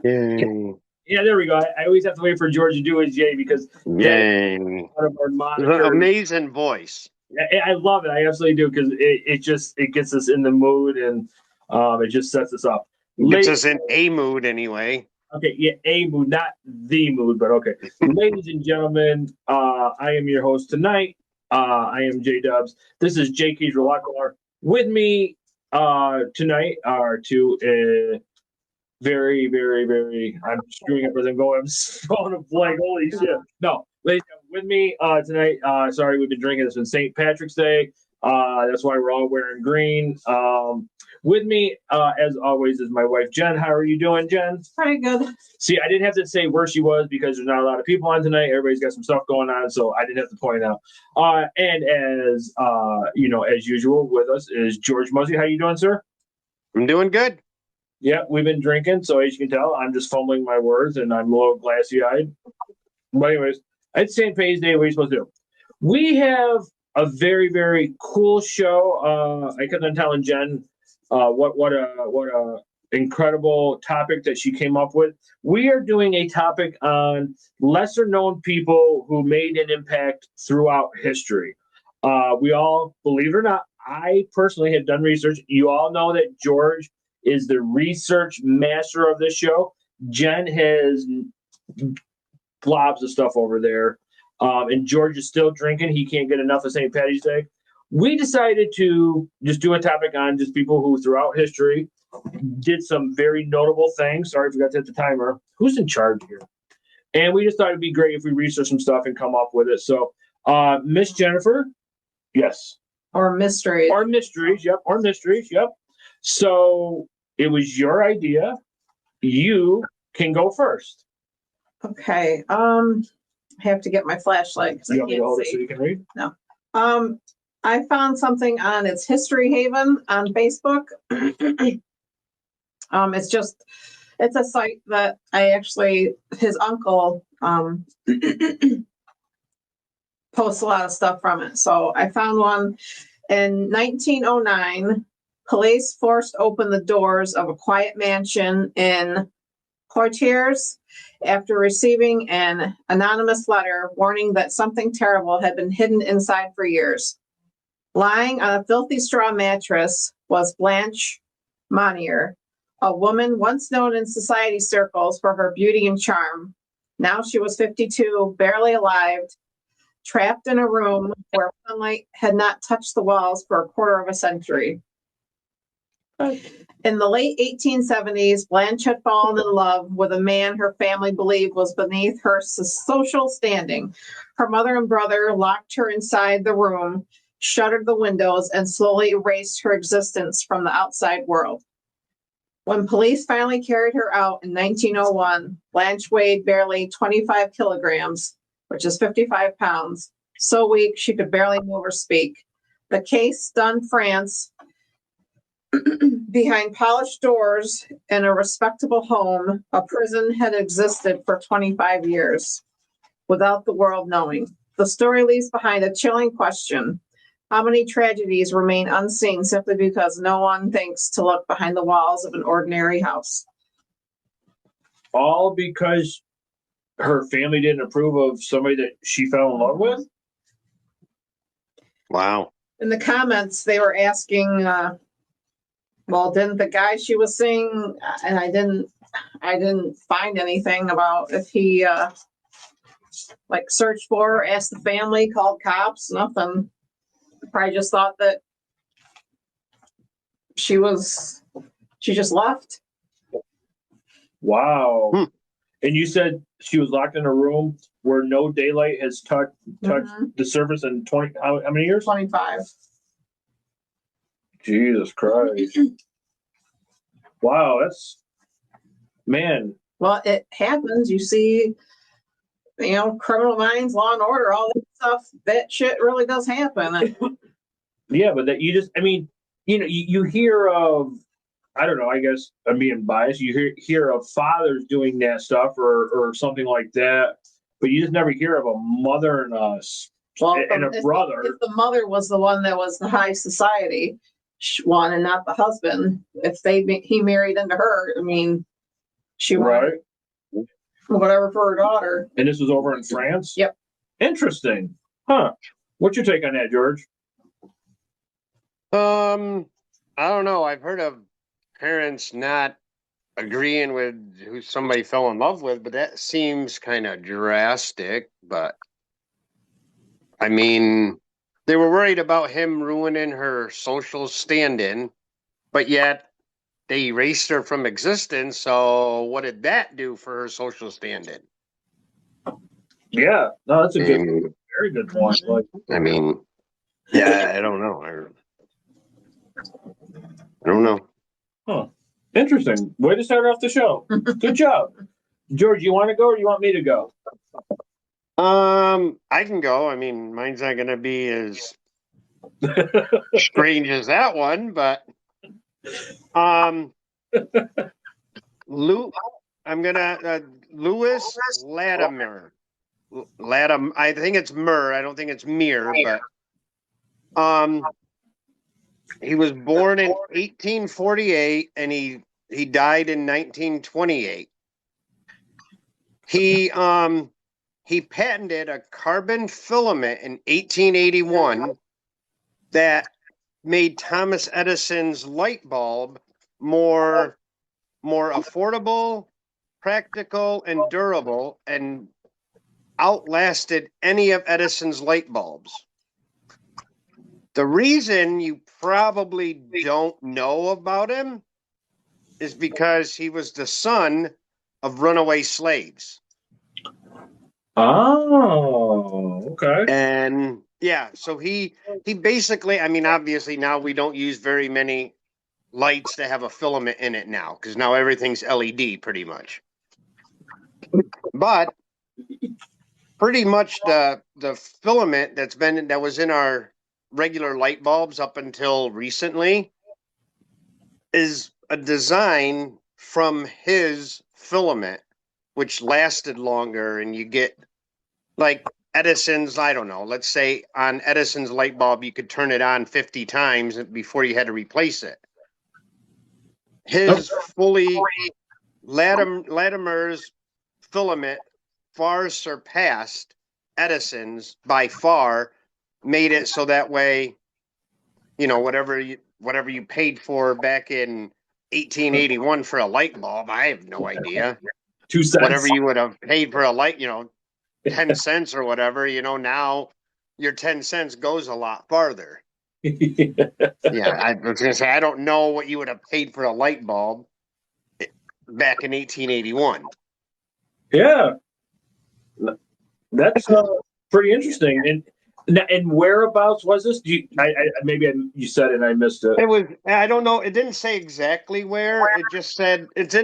Yay. Yeah, there we go. I always have to wait for George to do his J because Yay. one of our monitors. Amazing voice. I love it. I absolutely do because it gets us in the mood and it just sets us up. Gets us in a mood anyway. Okay, yeah, a mood, not the mood, but okay. Ladies and gentlemen, I am your host tonight. I am JK'z. This is JK'z Relacular. With me tonight are two very, very, very. I'm screwing up as I'm going. I'm falling a blank. Holy shit! No, ladies, with me tonight. Sorry, we've been drinking. It's been St. Patrick's Day. That's why we're all wearing green. With me, as always, is my wife Jen. How are you doing, Jen? Pretty good. See, I didn't have to say where she was because there's not a lot of people on tonight. Everybody's got some stuff going on, so I didn't have to point it out. And as as usual, with us is George Muzzy. How you doing, sir? I'm doing good. Yeah, we've been drinking, so as you can tell, I'm just fumbling my words and I'm a little glassy-eyed. But anyways, it's St. Patty's Day. What are you supposed to do? We have a very, very cool show. I kept on telling Jen what a incredible topic that she came up with. We are doing a topic on lesser-known people who made an impact throughout history. We all, believe it or not, I personally have done research. You all know that George is the research master of this show. Jen has globs of stuff over there. And George is still drinking. He can't get enough of St. Patty's Day. We decided to just do a topic on just people who throughout history did some very notable things. Sorry, I forgot to hit the timer. Who's in charge here? And we just thought it'd be great if we research some stuff and come up with it. So, Miss Jennifer, yes. Or mysteries. Or mysteries, yep. Or mysteries, yep. So it was your idea. You can go first. Okay. I have to get my flashlight because I can't hold see. it so you can read? No. I found something on its History Haven on Facebook. It's a site that his uncle posts a lot of stuff from it. So I found one in 1909. Police forced open the doors of a quiet mansion in Poitiers after receiving an anonymous letter warning that something terrible had been hidden inside for years. Lying on a filthy straw mattress was Blanche Monnier, a woman once known in society circles for her beauty and charm. Now she was 52, barely alive, trapped in a room where sunlight had not touched the walls for a quarter of a century. In the late 1870s, Blanche had fallen in love with a man her family believed was beneath her social standing. Her mother and brother locked her inside the room, shuttered the windows, and slowly erased her existence from the outside world. When police finally carried her out in 1901, Blanche weighed barely 25 kilograms, which is 55 pounds, so weak she could barely move or speak. The case stunned France. Behind polished doors in a respectable home, a prison had existed for 25 years without the world knowing. The story leaves behind a chilling question. How many tragedies remain unseen simply because no one thinks to look behind the walls of an ordinary house? All because her family didn't approve of somebody that she fell in love with? Wow. In the comments, they were asking, well, didn't the guy she was seeing, and I didn't find anything about if he searched for her, asked the family, called cops, nothing. Probably just thought that she just left. Wow. And you said she was locked in a room where no daylight has touched the surface in 20, how many years? 25. Jesus Christ. Wow, that's, man. Well, it happens. You see, Criminal Minds, Law and Order, all that stuff. That shit really does happen. Yeah, but that you just, I mean, you hear of I don't know. I guess I'm being biased. You hear of fathers doing that stuff or something like that, but you just never hear of a mother and Well, and a brother. if the mother was the one that was the high society one and not the husband, if he married into her, I mean, she wanted whatever for her daughter. And this was over in France? Yep. Interesting. Huh. What's your take on that, George? I don't know. I've heard of parents not agreeing with who somebody fell in love with, but that seems kind of drastic. But I mean, they were worried about him ruining her social stand-in, but yet they erased her from existence. So what did that do for her social stand-in? Yeah, no, that's a very good point. Like, I mean, yeah, I don't know. I don't know. huh. Interesting. Way to start off the show. Good job. George, you want to go or you want me to go? I can go. I mean, mine's not going to be as strange as that one, but I'm gonna Louis Latimer. I think it's Mur. I don't think it's Mir, but he was born in 1848 and he died in 1928. He patented a carbon filament in 1881 that made Thomas Edison's light bulb more affordable, practical, and durable, and outlasted any of Edison's light bulbs. The reason you probably don't know about him is because he was the son of runaway slaves. Oh, okay. And yeah, so he basically, I mean, obviously now we don't use very many lights that have a filament in it now, because now everything's LED pretty much. But pretty much the filament that was in our regular light bulbs up until recently is a design from his filament, which lasted longer, and you get like Edison's, I don't know, let's say on Edison's light bulb, you could turn it on 50 times before you had to replace it. His fully Latimer's filament far surpassed Edison's by far, made it so that way, you know, whatever you paid for back in 1881 for a light bulb, I have no idea. 2 cents. Whatever you would have paid for a light, 10 cents or whatever, now your 10 cents goes a lot farther. Yeah, I was going to say, I don't know what you would have paid for a light bulb back in 1881. Yeah. That's pretty interesting. And whereabouts was this? You said it and I missed it. It was, I don't know. It didn't say exactly where. It just said it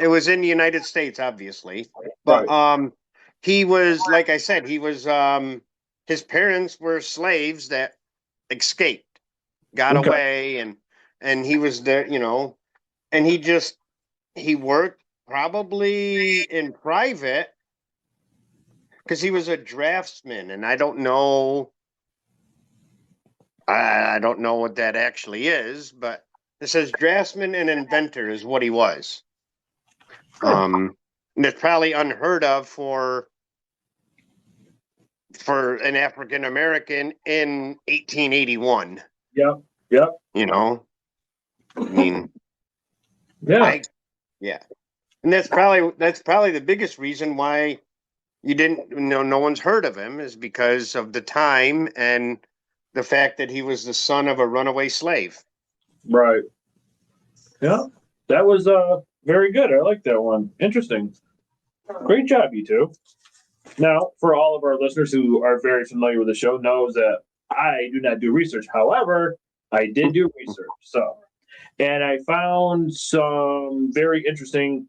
was in the United States, obviously. But Right. he was, like I said, his parents were slaves that escaped, got away, and he was there, and he worked probably in private because he was a draftsman, and I don't know what that actually is, but it says draftsman and inventor is what he was. And it's probably unheard of for an African American in 1881. Yep. I mean, yeah. And that's probably the biggest reason why no one's heard of him, is because of the time and the fact that he was the son of a runaway slave. Right. Yeah. That was very good. I like that one. Interesting. Great job, you two. Now, for all of our listeners who are very familiar with the show, knows that I do not do research. However, I did do research. And I found some very interesting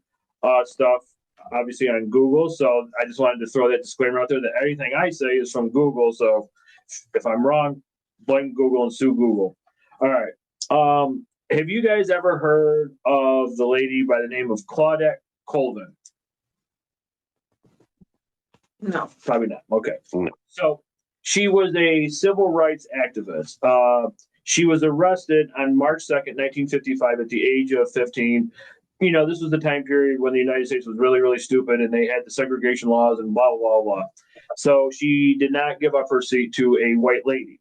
stuff, obviously on Google. So I just wanted to throw that disclaimer out there that everything I say is from Google. So if I'm wrong, blame Google and sue Google. All right. Have you guys ever heard of the lady by the name of Claudette Colvin? No. Probably not. Okay. No. So she was a civil rights activist. She was arrested on March 2nd, 1955, at the age of 15. You know, this was the time period when the United States was really, really stupid and they had the segregation laws and blah, blah, blah, blah. So she did not give up her seat to a white lady.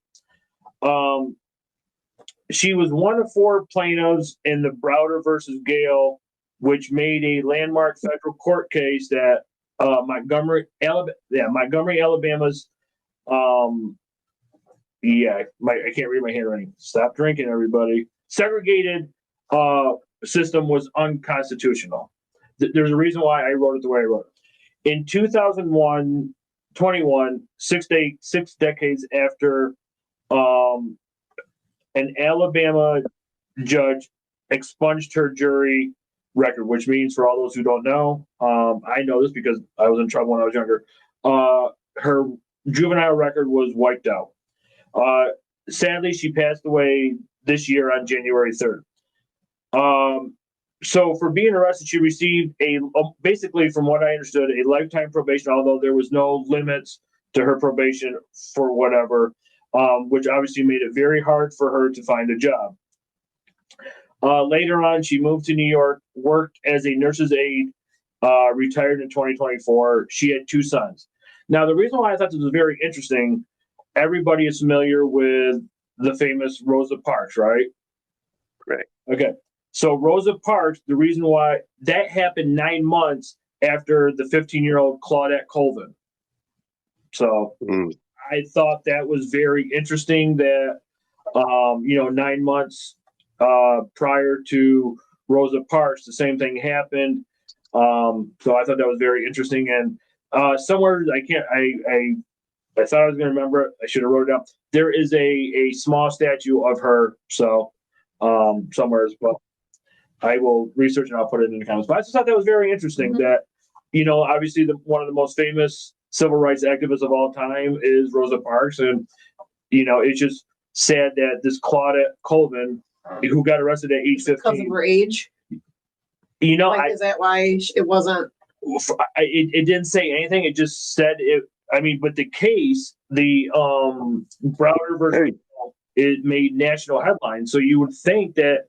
She was one of four plaintiffs in the Browder versus Gale, which made a landmark federal court case that Montgomery, Alabama's, I can't read my handwriting. Stop drinking, everybody. Segregated system was unconstitutional. There's a reason why I wrote it the way I wrote it. In 2021, six decades after an Alabama judge expunged her jury record, which means, for all those who don't know, I know this because I was in trouble when I was younger. Her juvenile record was wiped out. Sadly, she passed away this year on January 3rd. So for being arrested, she received basically, from what I understood, a lifetime probation, although there was no limits to her probation for whatever, which obviously made it very hard for her to find a job. Later on, she moved to New York, worked as a nurse's aide, retired in 2024. She had two sons. Now, the reason why I thought this was very interesting, everybody is familiar with the famous Rosa Parks, right? Right. Okay. So Rosa Parks, the reason why that happened 9 months after the 15-year-old Claudette Colvin. So I thought that was very interesting that, 9 months prior to Rosa Parks, the same thing happened. So I thought that was very interesting. And somewhere, I thought I was going to remember it. I should have wrote it down. There is a small statue of her. So somewhere as well. I will research and I'll put it in the comments. But I just thought that was very interesting that, obviously one of the most famous civil rights activists of all time is Rosa Parks. And, it's just sad that this Claudette Colvin, who got arrested at age 15. Because of her age? Is that why it wasn't? It didn't say anything. It just said it. I mean, but the case, the Browder versus it made national headlines. So you would think that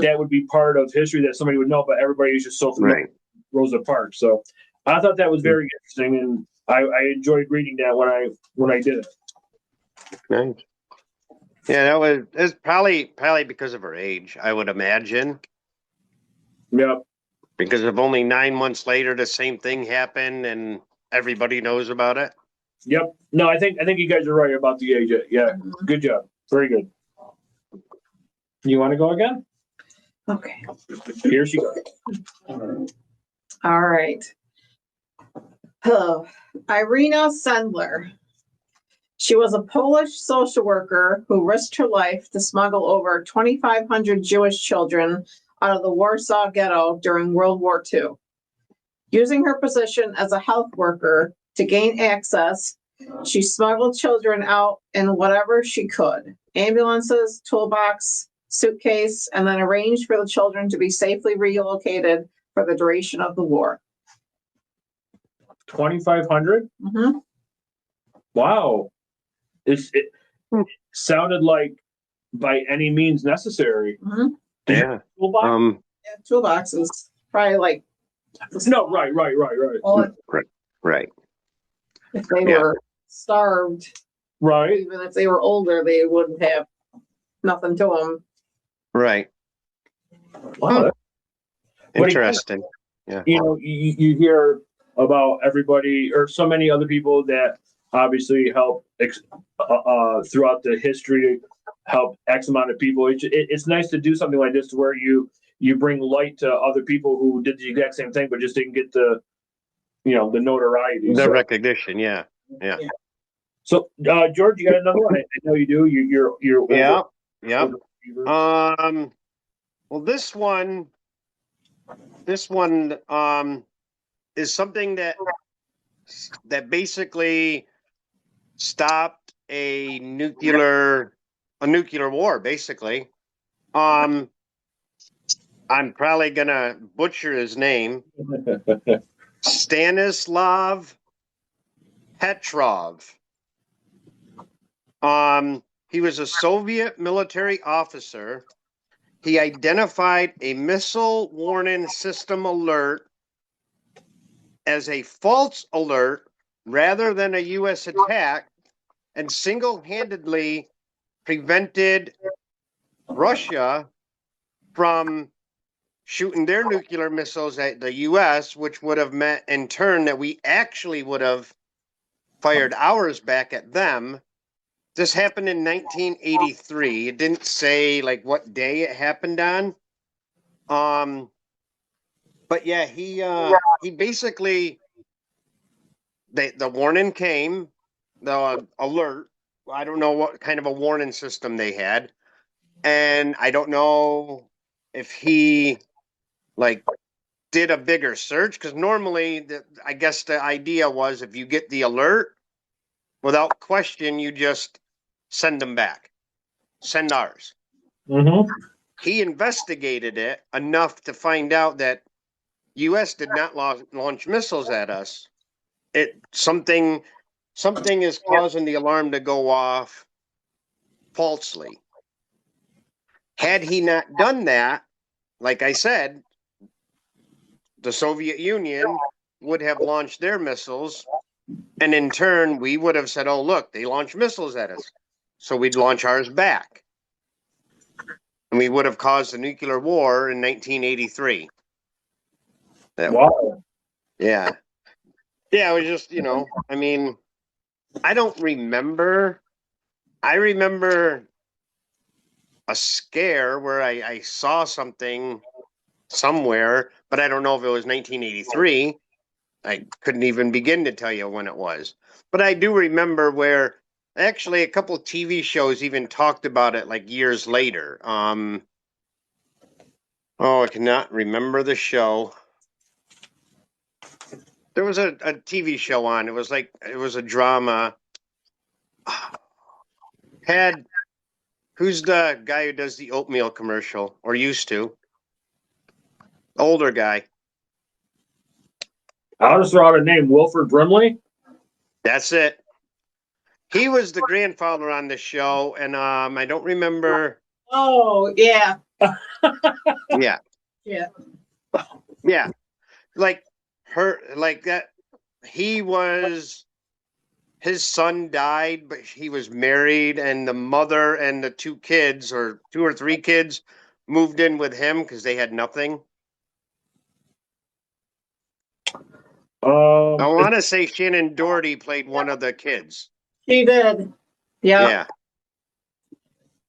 that would be part of history that somebody would know, but everybody is just so familiar with Rosa Parks. So I thought that was very interesting, and I enjoyed reading that when I did it. Nice. Yeah, it's probably because of her age, I would imagine. Yep. Because if only 9 months later the same thing happened and everybody knows about it. Yep. No, I think you guys are right about the age. Yeah. Good job. Very good. You want to go again? Okay. Here she goes. All right. Irina Sendler. She was a Polish social worker who risked her life to smuggle over 2,500 Jewish children out of the Warsaw Ghetto during World War II. Using her position as a health worker to gain access, she smuggled children out in whatever she could: ambulances, toolbox, suitcase, and then arranged for the children to be safely relocated for the duration of the war. 2,500? Mm-hmm. Wow. It sounded like by any means necessary. Mm-hmm. Yeah. Toolbox? Yeah, toolboxes. Probably like. No, right. Well, right. if they were starved, right? Even if they were older, they wouldn't have nothing to them. Right. Wow. Interesting. Yeah. You hear about everybody or so many other people that obviously help throughout the history, help X amount of people. It's nice to do something like this to where you bring light to other people who did the exact same thing, but just didn't get the notoriety. The recognition. Yeah. So, George, you got another one? I know you do. You're yeah. Well, this one is something that basically stopped a nuclear war, basically. Um, I'm probably gonna butcher his name. Stanislav Petrov. He was a Soviet military officer. He identified a missile warning system alert as a false alert rather than a U.S. attack, and single-handedly prevented Russia from shooting their nuclear missiles at the U.S., which would have meant in turn that we actually would have fired ours back at them. This happened in 1983. It didn't say like what day it happened on. But yeah, he basically the warning came, the alert. I don't know what kind of a warning system they had, and I don't know if he like did a bigger search, because normally I guess the idea was if you get the alert, without question, you just send them back, send ours. Mm-hmm. He investigated it enough to find out that U.S. did not launch missiles at us. Something is causing the alarm to go off falsely. Had he not done that, like I said, the Soviet Union would have launched their missiles, and in turn, we would have said, "Oh, look, they launched missiles at us," so we'd launch ours back, and we would have caused a nuclear war in 1983. Wow. Yeah. Yeah, it was just, I mean, I don't remember. I remember a scare where I saw something somewhere, but I don't know if it was 1983. I couldn't even begin to tell you when it was. But I do remember where actually a couple of TV shows even talked about it like years later. I cannot remember the show. There was a TV show on. It was a drama. Who's the guy who does the oatmeal commercial, or used to? Older guy. I'll just throw out a name, Wilford Brimley. That's it. He was the grandfather on the show, and I don't remember. Oh, yeah. Yeah. Yeah. Yeah. Like that. His son died, but he was married, and the mother and the two kids, or two or three kids, moved in with him because they had nothing. I want to say Shannon Doherty played one of the kids. She did. Yeah.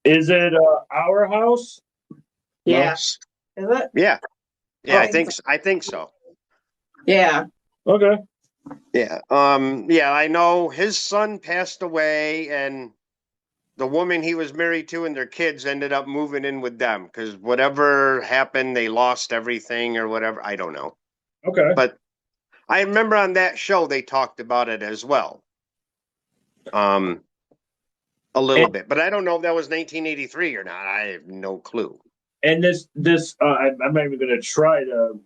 Is it Our House? Yes. Is it? Yeah. Yeah, Oh. I think so. Yeah. Okay. Yeah. Yeah, I know his son passed away, and the woman he was married to and their kids ended up moving in with them because whatever happened, they lost everything or whatever. I don't know. Okay. But I remember on that show they talked about it as well. A little bit, but I don't know if that was 1983 or not. I have no clue. And this I'm not even going to try to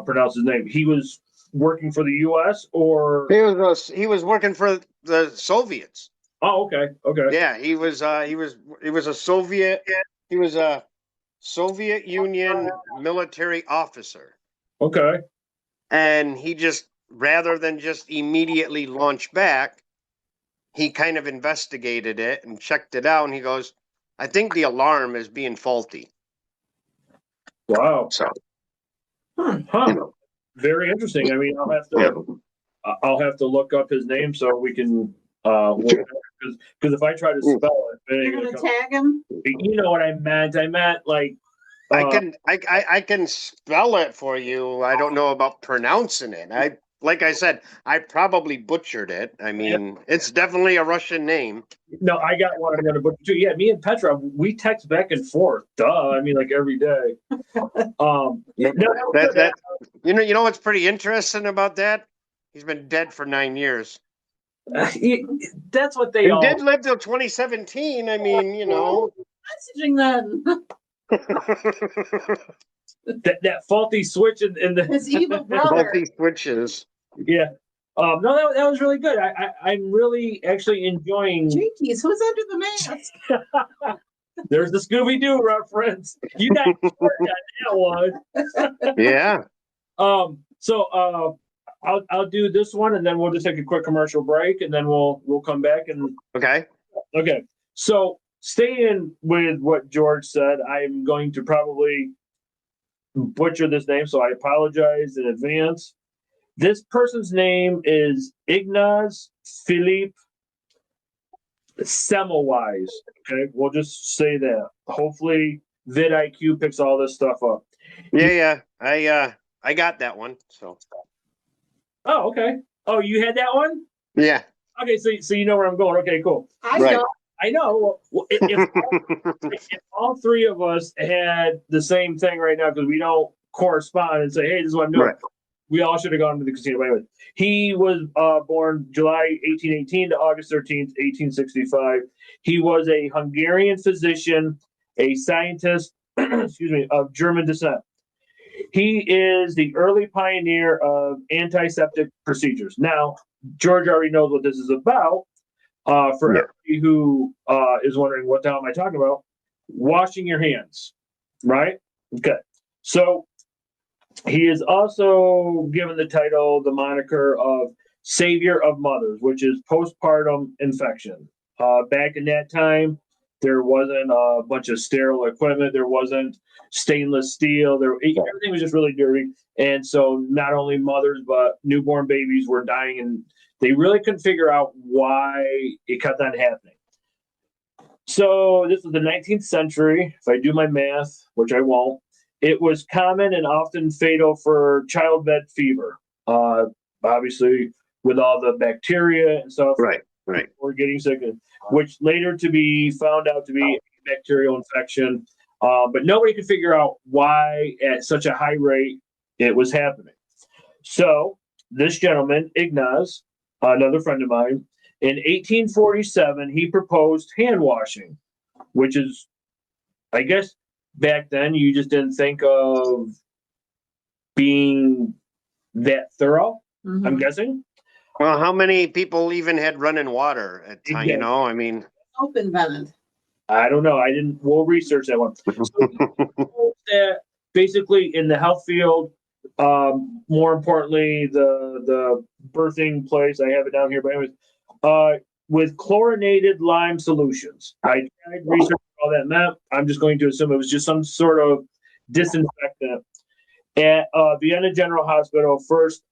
pronounce his name. He was working for the U.S. or he was working for the Soviets. Oh, okay. Yeah, he was a Soviet. He was a Soviet Union military officer. Okay. And he just, rather than just immediately launch back, he kind of investigated it and checked it out, and he goes, "I think the alarm is being faulty." Wow. So, very interesting. I mean, I'll have to look up his name so we can because if I try to spell it, You're gonna tag him. You know what I meant? I meant like I can spell it for you. I don't know about pronouncing it. Like I said, I probably butchered it. I mean, It's definitely a Russian name. No, I got one I'm going to butcher too. Yeah, me and Petra, we text back and forth. Duh, I mean, like every day. You know what's pretty interesting about that? He's been dead for 9 years. That's what they did live till 2017. I mean, Messaging then. That faulty switch in the His evil brother. Multi switches. yeah. No, that was really good. I'm really actually enjoying. JK'z, who's under the mask? There's the Scooby Doo reference. You got that one. Yeah. So I'll do this one, and then we'll just take a quick commercial break, and then we'll come back and Okay. okay. So staying with what George said, I'm going to probably butcher this name, so I apologize in advance. This person's name is Ignaz Philippe Semmelweis. Okay, we'll just say that. Hopefully, vidIQ picks all this stuff up. Yeah. I got that one. So. Oh, okay. Oh, you had that one? Yeah. Okay, so you know where I'm going. Okay, cool. Right. I know. Well, if all three of us had the same thing right now, because we don't correspond and say, "Hey, this is what I'm doing," Right. we all should have gone to the casino. But anyway, he was born July 1818 to August 13th, 1865. He was a Hungarian physician, a scientist, excuse me, of German descent. He is the early pioneer of antiseptic procedures. Now, George already knows what this is about. For everybody who is wondering, what the hell am I talking about? Washing your hands, right? Okay. So he is also given the title, the moniker of Savior of Mothers, which is postpartum infection. Back in that time, there wasn't a bunch of sterile equipment. There wasn't stainless steel. Everything was just really dirty. And so not only mothers, but newborn babies were dying, and they really couldn't figure out why it kept on happening. So this was the 19th century. If I do my math, which I won't, it was common and often fatal for childbed fever. Obviously, with all the bacteria and stuff. Right. We're getting sick, which later to be found out to be a bacterial infection. But nobody could figure out why at such a high rate it was happening. So this gentleman, Ignaz, another friend of mine, in 1847, he proposed hand washing, which is, I guess, back then you just didn't think of being that thorough. Mhm. I'm guessing. Well, how many people even had running water at time? Exactly. You know, I mean, Soap invented. I don't know. We'll research that one. So that basically in the health field, more importantly, the birthing place, I have it down here, but anyways, with chlorinated lime solutions. I tried researching all that meant. I'm just going to assume it was just some sort of disinfectant at Vienna General Hospital. First,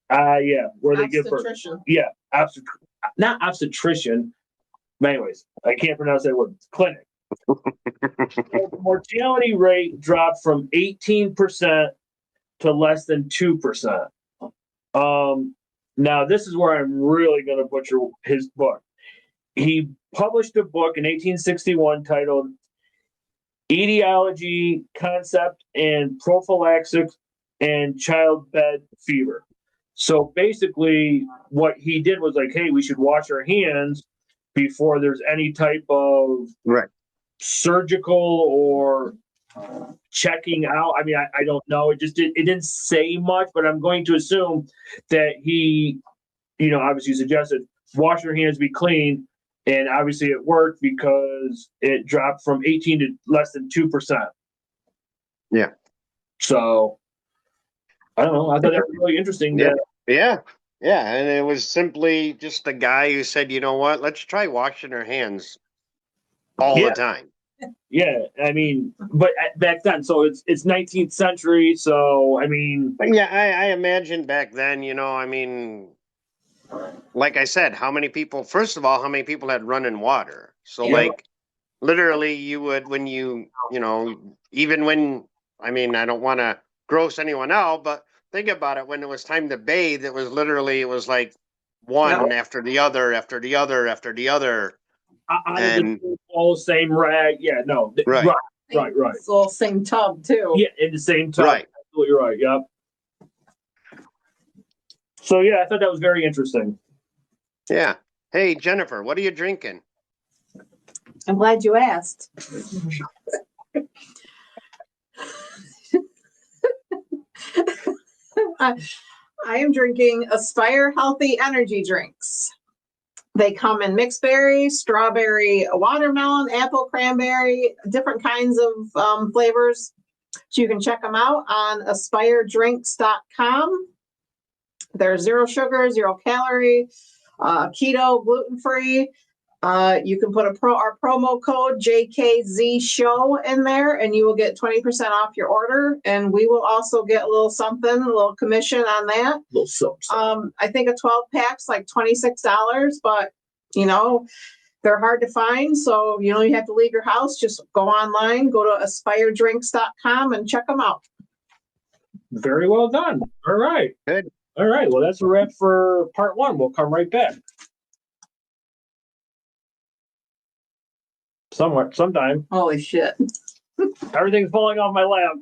where they give birth. Yeah, not obstetrician. But anyways, I can't pronounce that word. Clinic. The mortality rate dropped from 18% to less than 2%. Now, this is where I'm really going to butcher his book. He published a book in 1861 titled Etiology, Concept, and Prophylaxis and Childbed Fever. So basically, what he did was like, hey, we should wash our hands before there's any type of surgical or checking out. I mean, I don't know. It didn't say much, but I'm going to assume that he, obviously suggested wash your hands, be clean. And obviously it worked because it dropped from 18 to less than 2%. Yeah. So I don't know. I thought that was really interesting. Yeah. And it was simply just the guy who said, you know what, let's try washing our hands all the time. Yeah, I mean, but back then, so it's 19th century, so I mean, yeah, I imagine back then, I mean, like I said, how many people? First of all, how many people had running water? So, like, literally, you would when even when I mean, I don't want to gross anyone out, but think about it. When it was time to bathe, it was like one after the other, after the other, after the other. And all the same rag. Yeah, no. Right. It's all same tub, too. Yeah, in the same tub. Right. Absolutely right. Yep. So, yeah, I thought that was very interesting. Yeah. Hey, Jennifer, what are you drinking? I'm glad you asked. I am drinking Aspire Healthy Energy Drinks. They come in mixed berry, strawberry, watermelon, apple, cranberry, different kinds of flavors. So you can check them out on aspiredrinks.com. They're 0 sugar, 0 calorie, keto, gluten-free. You can put our promo code JK'z show in there and you will get 20% off your order. And we will also get a little something, a little commission on that. Little something. I think a 12 pack's like $26, but you know, they're hard to find. So, you have to leave your house. Just go online, go to aspiredrinks.com and check them out. Very well done. All right. Good. All right. Well, that's a wrap for part 1. We'll come right back. Sometime. Holy shit. Everything's falling off my lap.